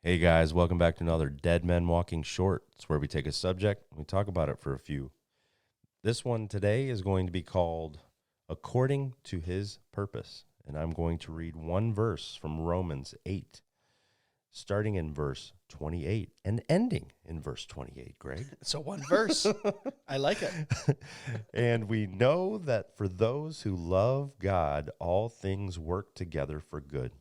Hey guys, welcome back to another Dead Men Walking Short. It's where we take a subject and we talk about it for a few. This one today is going to be called According to His Purpose. And I'm going to read one verse from Romans 8, starting in verse 28 and ending in verse 28, Greg. So one verse. I like it. And we know that for those who love God, all things work together for good,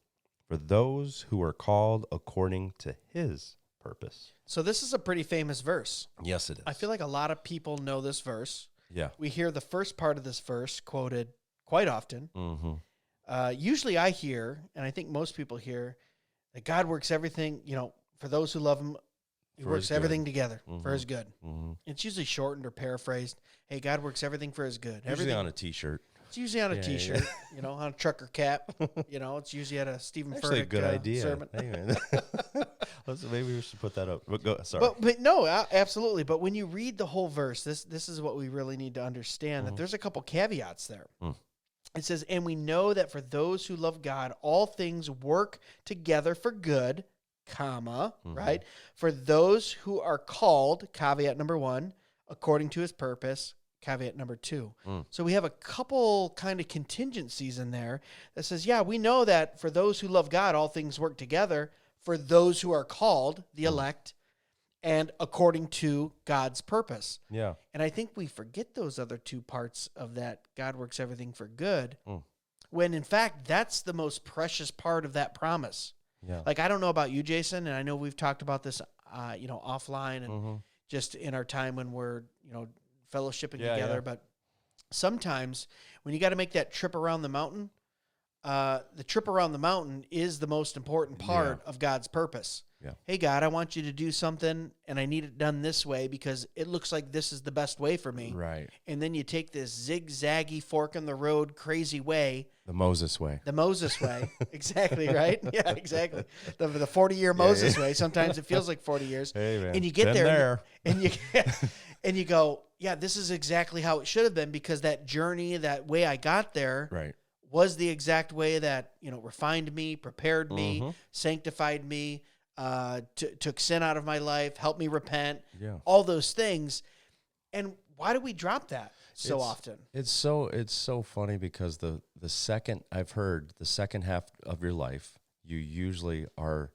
for those who are called according to His purpose. So this is a pretty famous verse. Yes, it is. I feel like a lot of people know this verse. Yeah. We hear the first part of this verse quoted quite often. Mm-hmm. Usually I hear, and I think most people hear, that God works everything, for those who love Him, He For works His everything good. together Mm-hmm. for His good. Mm-hmm. It's usually shortened or paraphrased. Hey, God works everything for His good. Usually Everything, on a T-shirt. it's usually on a Yeah, T-shirt, on a trucker cap. It's usually at a Stephen Actually, a Furtick good idea. sermon. Hey, man. Maybe we should put that up. But go. Sorry. But no, absolutely. But when you read the whole verse, this is what we really need to understand, that there's a couple caveats there. Mm. It says, and we know that for those who love God, all things work together for good, comma, right? For those who are called, caveat number 1, according to His purpose, caveat number 2. So we have a couple kind of contingencies in there that says, yeah, we know that for those who love God, all things work together for those who are called, the elect, and according to God's purpose. Yeah. And I think we forget those other two parts of that, God works everything for good, Mm. when in fact, that's the most precious part of that promise. Yeah. Like, I don't know about you, Jason, and I know we've talked about this, offline and just in our time when we're, fellowshipping Yeah, together. yeah. But sometimes when you got to make that trip around the mountain, the trip around the mountain is the most important part of God's purpose. Yeah. Hey, God, I want you to do something, and I need it done this way because it looks like this is the best way for me. Right. And then you take this zigzaggy, fork in the road, crazy way. The Moses way. The Moses way. Exactly, right? Yeah, exactly. The 40-year Moses way. Sometimes it feels like 40 years. Hey, man. And you get Been there. And you go, yeah, this is exactly how it should have been, because that journey, that way I got there Right. was the exact way that, refined me, prepared me, sanctified me, took sin out of my life, helped me repent, all those things. And why do we drop that so often? It's so funny because the second half of your life, you usually are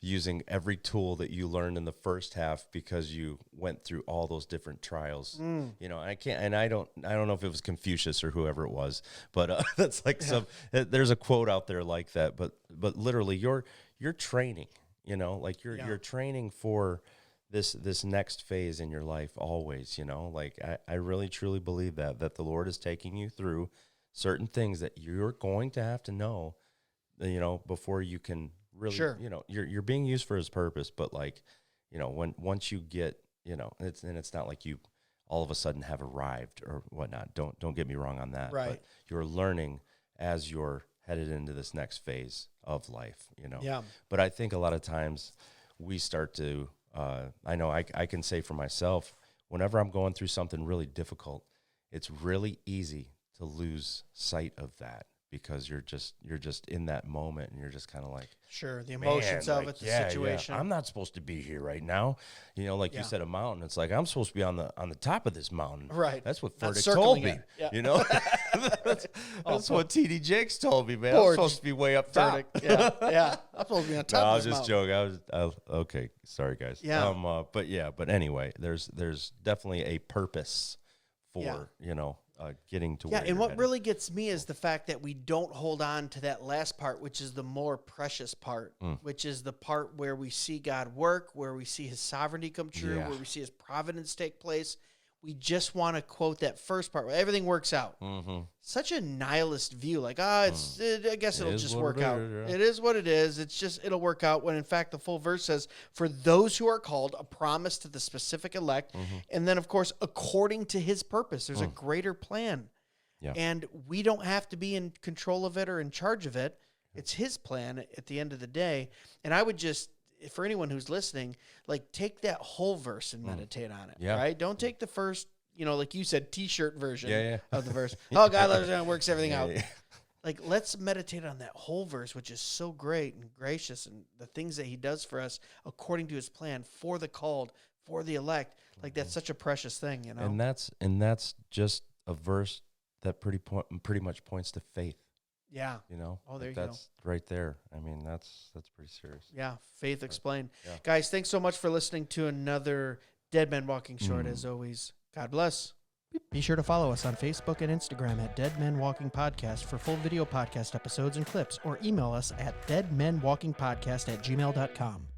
using every tool that you learned in the first half because you went through all those different trials. I don't know if it was Confucius or whoever it was, but that's like there's a quote out there like that, but literally you're training, you're training for this next phase in your life always, I really truly believe that the Lord is taking you through certain things that you're going to have to know, before you can really, you're being used for His purpose, but once you get, it's not like you all of a sudden have arrived or whatnot. Don't get me wrong on that. Right. But you're learning as you're headed into this next phase of life, Yeah. But I think a lot of times we start to, I know I can say for myself, whenever I'm going through something really difficult, it's really easy to lose sight of that because you're just in that moment and you're just kind of like, Sure, the emotions of it, the situation. I'm not supposed to be here right now. You said, a mountain. It's like I'm supposed to be on the top of this mountain. Right. That's what Not Furtick told me. circling it. Yeah. That's what T.D. Jakes told me, man. Poor I'm supposed to be way up top. Yeah. I'm supposed to be on top No, I of was this just mountain. joking. Okay. Sorry, guys. Yeah. But anyway, there's definitely a purpose for getting to where Yeah, and you're what headed. really gets me is the fact that we don't hold on to that last part, which is the more precious part, which is the part where we see God work, where we see His sovereignty come true, Yeah. where we see His providence take place. We just want to quote that first part where everything works out. Mm-hmm. Such a nihilist view, like, I guess it'll is just what work it out. is, yeah. It is what it is. It'll work out, when in fact the full verse says, for those who are called, a promise to the specific elect, and then of course, according to His purpose, there's a greater plan. Yeah. And we don't have to be in control of it or in charge of it. It's His plan at the end of the day. And I would just, for anyone who's listening, take that whole verse and meditate on it. Yeah. Right? Don't take the first, like you said, T-shirt version Yeah. of the verse. Oh, God loves it and works everything out. Yeah. Like, let's meditate on that whole verse, which is so great and gracious, and the things that he does for us according to his plan for the called, for the elect. Like, that's such a precious thing, you know? And that's just a verse that pretty much points to faith. Yeah. You know? Oh, there like you go. That's right there. I mean, that's pretty serious. Yeah. Faith explained. Yeah. Guys, thanks so much for listening to another Dead Men Walking Short, as always. God bless. Be sure to follow us on Facebook and Instagram at Dead Men Walking Podcast for full video podcast episodes and clips, or email us at deadmenwalkingpodcast@gmail.com.